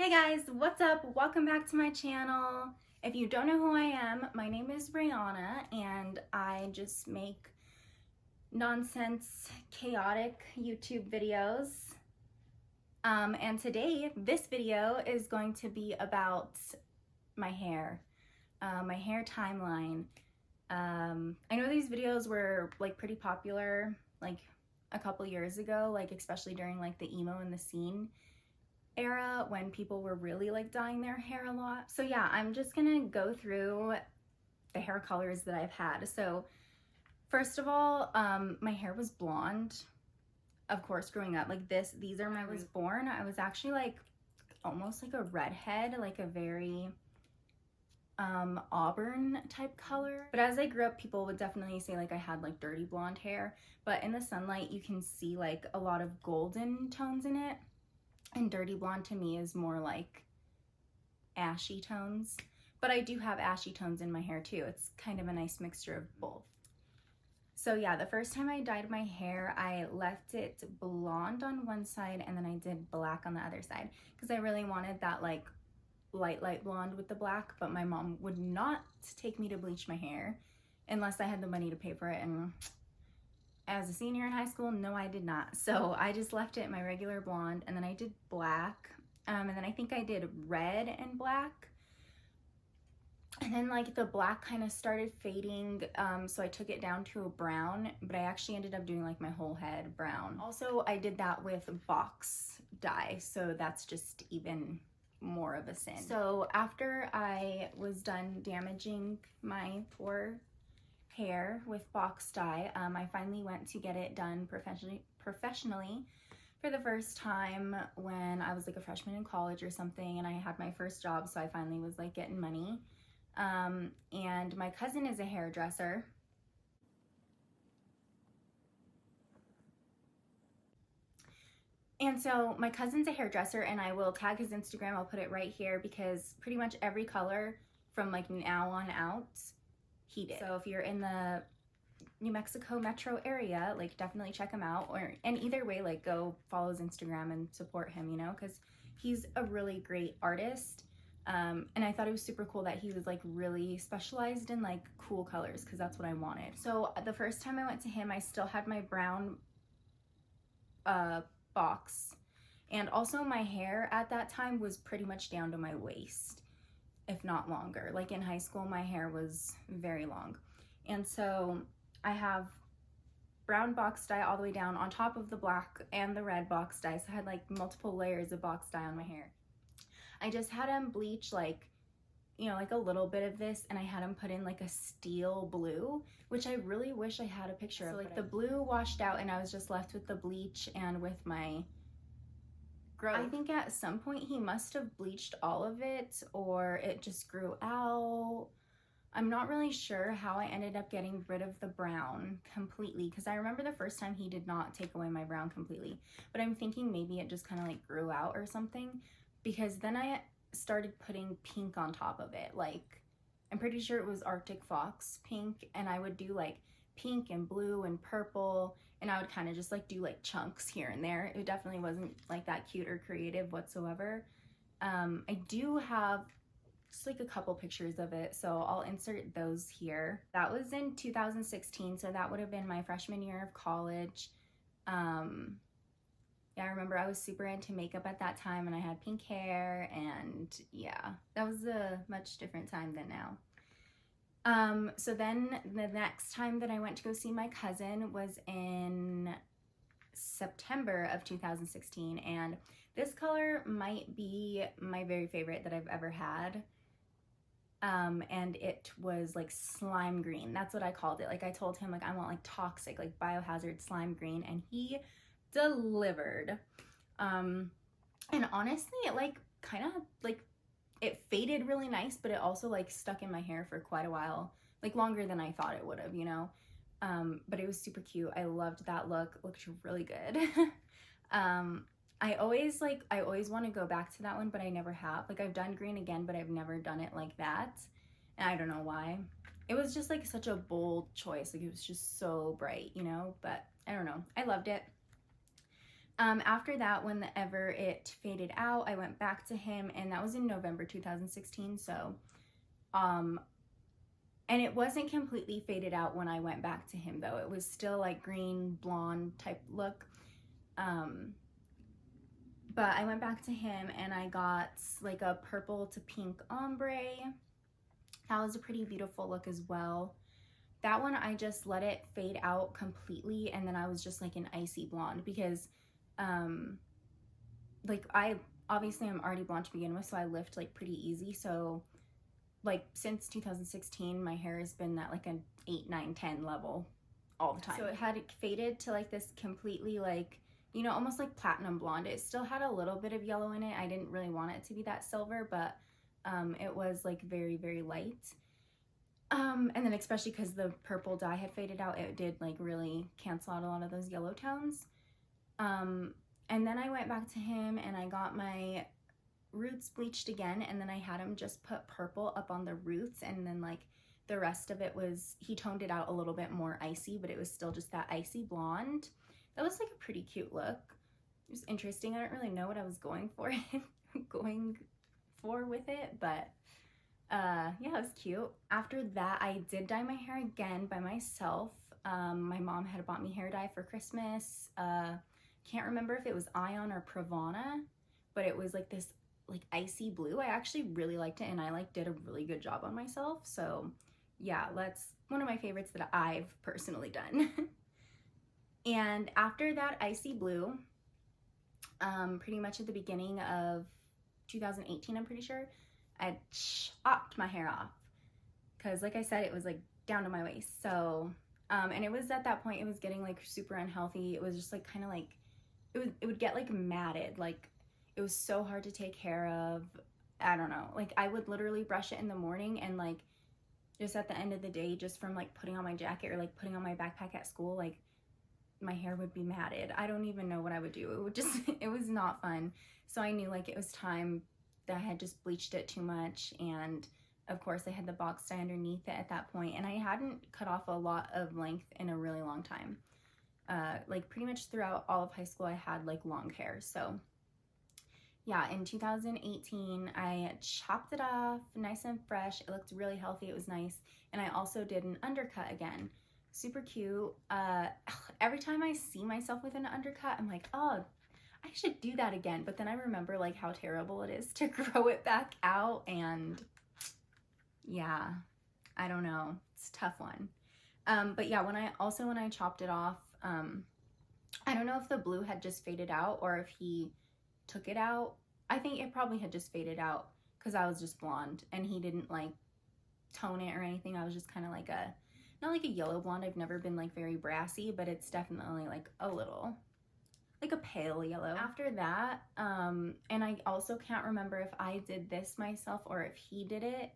Hey guys, what's up? Welcome back to my channel. If you don't know who I am, my name is Brianna and I just make nonsense, chaotic YouTube videos. And today, this video is going to be about my hair timeline. I know these videos were like pretty popular like a couple years ago, like especially during like the emo and the scene era when people were really like dyeing their hair a lot. So yeah, I'm just gonna go through the hair colors that I've had. So first of all, my hair was blonde, of course, growing up. Like these are when I was born. I was actually like almost like a redhead, like a very auburn type color. But as I grew up, people would definitely say like I had like dirty blonde hair, but in the sunlight you can see like a lot of golden tones in it. And dirty blonde to me is more like ashy tones, but I do have ashy tones in my hair too. It's kind of a nice mixture of both. So yeah, the first time I dyed my hair, I left it blonde on one side and then I did black on the other side because I really wanted that like light blonde with the black, but my mom would not take me to bleach my hair unless I had the money to pay for it, and as a senior in high school, no, I did not. So I just left it my regular blonde, and then I did black, and then I think I did red and black. And then like the black kind of started fading, so I took it down to a brown, but I actually ended up doing like my whole head brown. Also, I did that with box dye, so that's just even more of a sin. So after I was done damaging my poor hair with box dye, I finally went to get it done professionally for the first time when I was like a freshman in college or something, and I had my first job, so I finally was like getting money. And my cousin is a hairdresser. And so my cousin's a hairdresser, and I will tag his Instagram. I'll put it right here because pretty much every color from like now on out, he did. So if you're in the New Mexico metro area, like definitely check him out, and either way, like go follow his Instagram and support him, you know, because he's a really great artist. And I thought it was super cool that he was like really specialized in like cool colors, because that's what I wanted. So the first time I went to him, I still had my brown box, and also my hair at that time was pretty much down to my waist, if not longer. Like in high school, my hair was very long, and so I have brown box dye all the way down on top of the black and the red box dye. So I had like multiple layers of box dye on my hair. I just had him bleach like, you know, like a little bit of this, and I had him put in like a steel blue, which I really wish I had a picture of. So like the blue washed out and I was just left with the bleach and with my growth. I think at some point he must have bleached all of it, or it just grew out. I'm not really sure how I ended up getting rid of the brown completely, because I remember the first time he did not take away my brown completely, but I'm thinking maybe it just kind of like grew out or something, because then I started putting pink on top of it. Like I'm pretty sure it was Arctic Fox pink, and I would do like pink and blue and purple, and I would kind of just like do like chunks here and there. It definitely wasn't like that cute or creative whatsoever. I do have just like a couple pictures of it, so I'll insert those here. That was in 2016, so that would have been my freshman year of college. Yeah, I remember I was super into makeup at that time, and I had pink hair, and yeah, that was a much different time than now. So then the next time that I went to go see my cousin was in September of 2016, and this color might be my very favorite that I've ever had. And it was like slime green. That's what I called it. Like I told him like I want like toxic, like biohazard slime green, and he delivered. And honestly, it like kind of like it faded really nice, but it also like stuck in my hair for quite a while, like longer than I thought it would have, you know. But it was super cute. I loved that look. It looked really good. I always want to go back to that one, but I never have. Like I've done green again, but I've never done it like that. And I don't know why. It was just like such a bold choice. Like it was just so bright, you know, but I don't know. I loved it. After that, whenever it faded out, I went back to him, and that was in November 2016. So, and it wasn't completely faded out when I went back to him, though. It was still like green, blonde type look. But I went back to him and I got like a purple to pink ombre. That was a pretty beautiful look as well. That one, I just let it fade out completely, and then I was just like an icy blonde because like I'm already blonde to begin with, so I lift like pretty easy. So like since 2016, my hair has been at like an 8, 9, 10 level all the time. So it had faded to like this completely like, you know, almost like platinum blonde. It still had a little bit of yellow in it. I didn't really want it to be that silver, but it was like very, very light. And then especially because the purple dye had faded out, it did like really cancel out a lot of those yellow tones. And then I went back to him and I got my roots bleached again, and then I had him just put purple up on the roots, and then like the rest of it was, he toned it out a little bit more icy, but it was still just that icy blonde. That was like a pretty cute look. It was interesting. I don't really know what I was going for with it, but yeah, it was cute. After that, I did dye my hair again by myself. My mom had bought me hair dye for Christmas. Can't remember if it was Ion or Pravana, but it was like this like icy blue. I actually really liked it, and I like did a really good job on myself. So yeah, that's one of my favorites that I've personally done. And after that icy blue, pretty much at the beginning of 2018, I'm pretty sure, I chopped my hair off because like I said, it was like down to my waist. So and it was at that point, it was getting like super unhealthy. It was just like kind of like it would get like matted. Like it was so hard to take care of. I don't know, like I would literally brush it in the morning, and like just at the end of the day, just from like putting on my jacket or like putting on my backpack at school, like my hair would be matted. I don't even know what I would do. It would just, it was not fun. So I knew like it was time that I had just bleached it too much. And of course I had the box dye underneath it at that point, and I hadn't cut off a lot of length in a really long time. Like pretty much throughout all of high school, I had like long hair. So yeah, in 2018, I chopped it off nice and fresh. It looked really healthy. It was nice. And I also did an undercut again. Super cute. Every time I see myself with an undercut, I'm like, oh, I should do that again. But then I remember like how terrible it is to grow it back out. And yeah, I don't know. It's a tough one. But yeah, when I chopped it off, I don't know if the blue had just faded out or if he took it out. I think it probably had just faded out because I was just blonde and he didn't like tone it or anything. I was just kind of like not like a yellow blonde. I've never been like very brassy, but it's definitely like a little, like a pale yellow. After that, and I also can't remember if I did this myself or if he did it,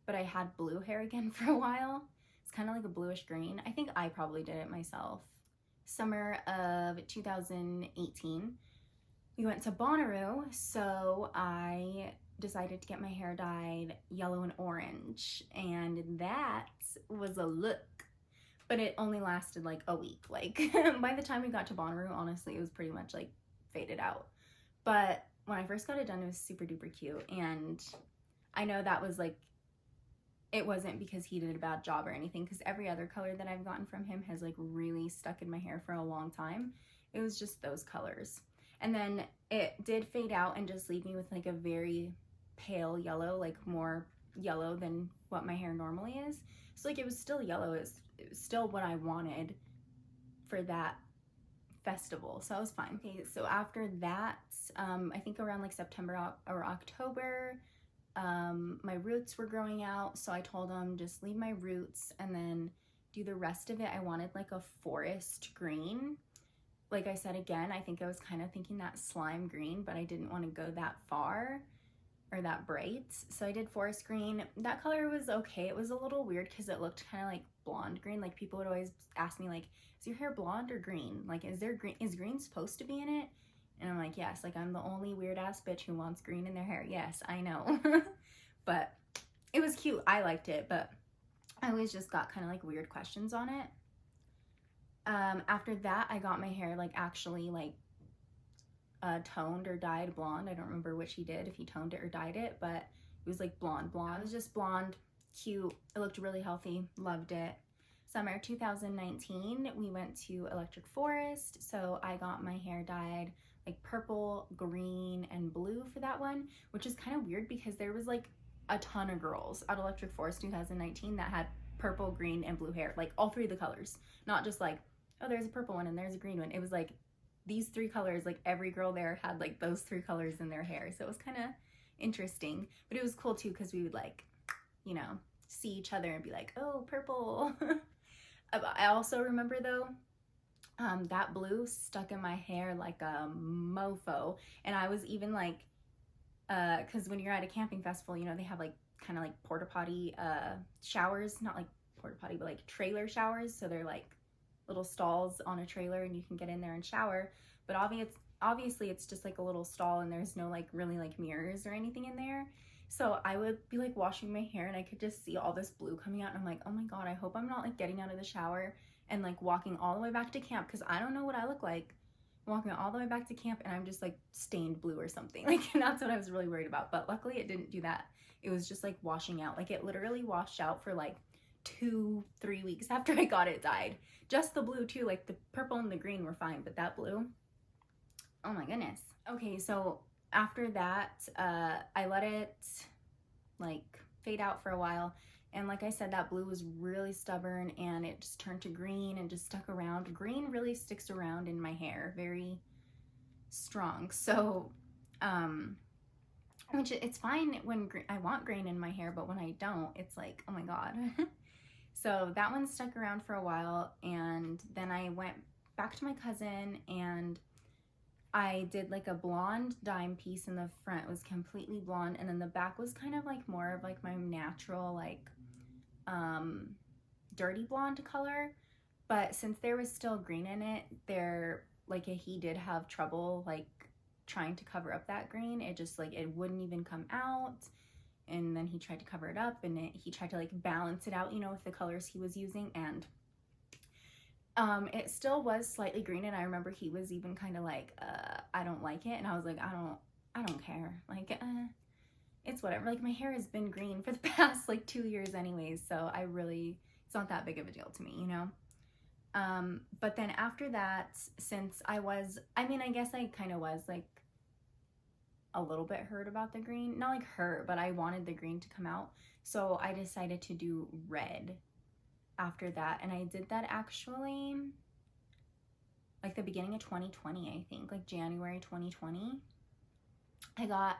but I had blue hair again for a while. It's kind of like a bluish green. I think I probably did it myself. Summer of 2018, we went to Bonnaroo, so I decided to get my hair dyed yellow and orange, and that was a look, but it only lasted like a week. Like by the time we got to Bonnaroo, honestly, it was pretty much like faded out. But when I first got it done, it was super duper cute, and I know that was like, it wasn't because he did a bad job or anything, because every other color that I've gotten from him has like really stuck in my hair for a long time. It was just those colors. And then it did fade out and just leave me with like a very pale yellow, like more yellow than what my hair normally is. So like it was still yellow. It was still what I wanted for that festival. So I was fine. Okay, so after that, I think around like September or October, my roots were growing out. So I told him just leave my roots and then do the rest of it. I wanted like a forest green. Like I said, again, I think I was kind of thinking that slime green, but I didn't want to go that far or that bright. So I did forest green. That color was okay. It was a little weird because it looked kind of like blonde green. Like people would always ask me like, is your hair blonde or green? Like, is green supposed to be in it? And I'm like, yes, like I'm the only weird ass bitch who wants green in their hair. Yes, I know. But it was cute. I liked it, but I always just got kind of like weird questions on it. After that, I got my hair like actually like toned or dyed blonde. I don't remember which he did, if he toned it or dyed it, but it was like blonde. It was just blonde, cute. It looked really healthy, loved it. Summer 2019, we went to Electric Forest, so I got my hair dyed like purple, green, and blue for that one, which is kind of weird because there was like a ton of girls at Electric Forest 2019 that had purple, green, and blue hair, like all three of the colors, not just like, oh, there's a purple one and there's a green one. It was like these three colors, like every girl there had like those three colors in their hair, so it was kind of interesting, but it was cool too because we would like, you know, see each other and be like, oh, purple. I also remember though, that blue stuck in my hair like a mofo, and I was even like, because when you're at a camping festival, you know, they have like kind of like porta potty showers, not like porta potty, but like trailer showers, so they're like little stalls on a trailer and you can get in there and shower, but obviously it's just like a little stall and there's no like really like mirrors or anything in there. So I would be like washing my hair and I could just see all this blue coming out, and I'm like, oh my god, I hope I'm not like getting out of the shower and like walking all the way back to camp, because I don't know what I look like walking all the way back to camp and I'm just like stained blue or something. Like, and that's what I was really worried about, but luckily it didn't do that. It was just like washing out. Like it literally washed out for like 2-3 weeks after I got it dyed. Just the blue too, like the purple and the green were fine, but that blue, oh my goodness. Okay, so after that, I let it like fade out for a while, and like I said, that blue was really stubborn and it just turned to green and just stuck around. Green really sticks around in my hair very strong, so which it's fine when I want green in my hair, but when I don't, it's like, oh my god. So that one stuck around for a while, and then I went back to my cousin and I did like a blonde dime piece in the front. It was completely blonde, and then the back was kind of like more of like my natural like dirty blonde color. But since there was still green in it, he did have trouble like trying to cover up that green. It just like, it wouldn't even come out, and then he tried to cover it up, and he tried to like balance it out, you know, with the colors he was using, and it still was slightly green. And I remember he was even kind of like, I don't like it, and I was like, I don't care, like it's whatever, like my hair has been green for the past like 2 years anyways, so it's not that big of a deal to me, you know. But then after that, since I guess I kind of was like a little bit hurt about the green, not like hurt, but I wanted the green to come out, so I decided to do red after that. And I did that actually like the beginning of 2020, I think, like January 2020. I got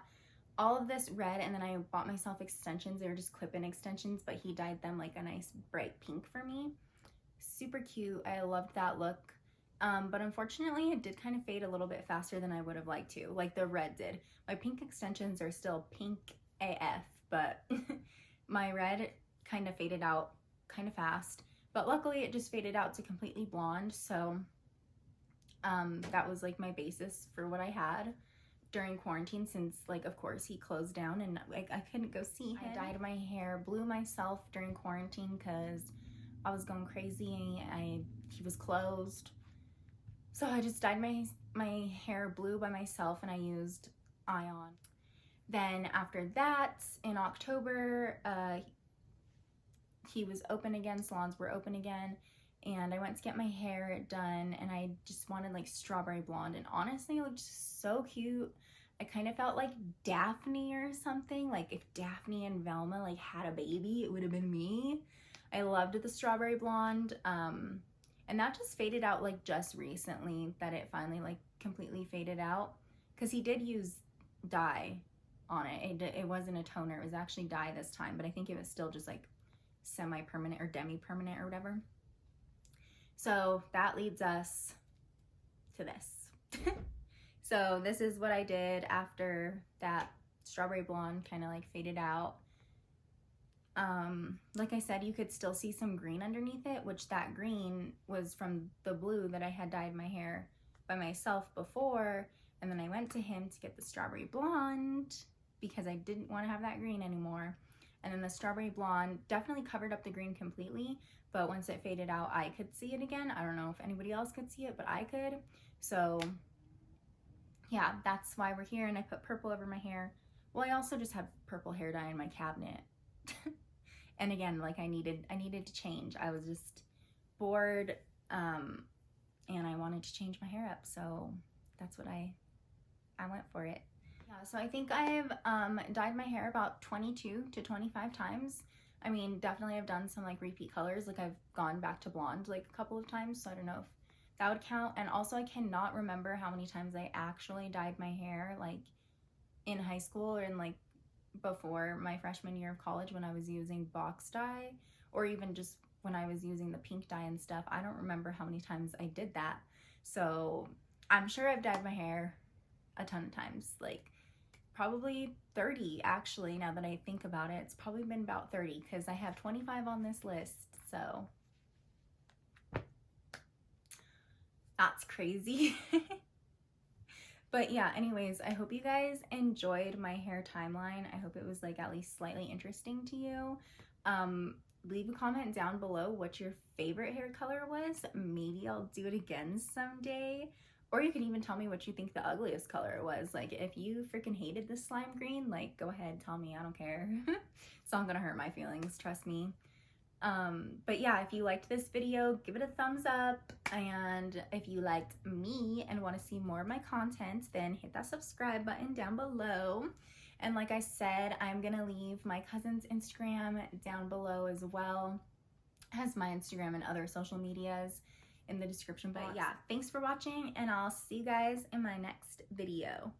all of this red, and then I bought myself extensions. They were just clip-in extensions, but he dyed them like a nice bright pink for me. Super cute. I loved that look. But unfortunately it did kind of fade a little bit faster than I would have liked to, like the red did. My pink extensions are still pink AF, but my red kind of faded out kind of fast, but luckily it just faded out to completely blonde. So that was like my basis for what I had during quarantine, since like of course he closed down and like I couldn't go see him. I dyed my hair blue myself during quarantine because I was going crazy. He was closed, so I just dyed my hair blue by myself, and I used Ion. Then after that, in October, he was open again, salons were open again, and I went to get my hair done, and I just wanted like strawberry blonde, and honestly it looked so cute. I kind of felt like Daphne or something, like if Daphne and Velma like had a baby, it would have been me. I loved the strawberry blonde, and that just faded out like just recently, that it finally like completely faded out, because he did use dye on it. It wasn't a toner, it was actually dye this time, but I think it was still just like semi-permanent or demi-permanent or whatever. So that leads us to this. So this is what I did after that strawberry blonde kind of like faded out. Like I said, you could still see some green underneath it, which that green was from the blue that I had dyed my hair by myself before, and then I went to him to get the strawberry blonde because I didn't want to have that green anymore. And then the strawberry blonde definitely covered up the green completely, but once it faded out, I could see it again. I don't know if anybody else could see it, but I could. So yeah, that's why we're here. And I put purple over my hair. Well, I also just have purple hair dye in my cabinet. And again, like I needed to change. I was just bored, and I wanted to change my hair up, so that's what I went for it. Yeah, so I think I've dyed my hair about 22 to 25 times. I mean, definitely I've done some like repeat colors, like I've gone back to blonde like a couple of times, so I don't know if that would count. And also I cannot remember how many times I actually dyed my hair, like in high school or in like before my freshman year of college when I was using box dye, or even just when I was using the pink dye and stuff. I don't remember how many times I did that. So I'm sure I've dyed my hair a ton of times, like probably 30 actually, now that I think about it. It's probably been about 30 because I have 25 on this list, so that's crazy. But yeah, anyways, I hope you guys enjoyed my hair timeline. I hope it was like at least slightly interesting to you. Leave a comment down below what your favorite hair color was. Maybe I'll do it again someday. Or you can even tell me what you think the ugliest color was. Like if you freaking hated this slime green, like go ahead, tell me, I don't care. It's not gonna hurt my feelings, trust me. But yeah, if you liked this video, give it a thumbs up. And if you liked me and want to see more of my content, then hit that subscribe button down below. And like I said, I'm gonna leave my cousin's Instagram down below as well as my Instagram and other social medias in the description box. But yeah, thanks for watching, and I'll see you guys in my next video.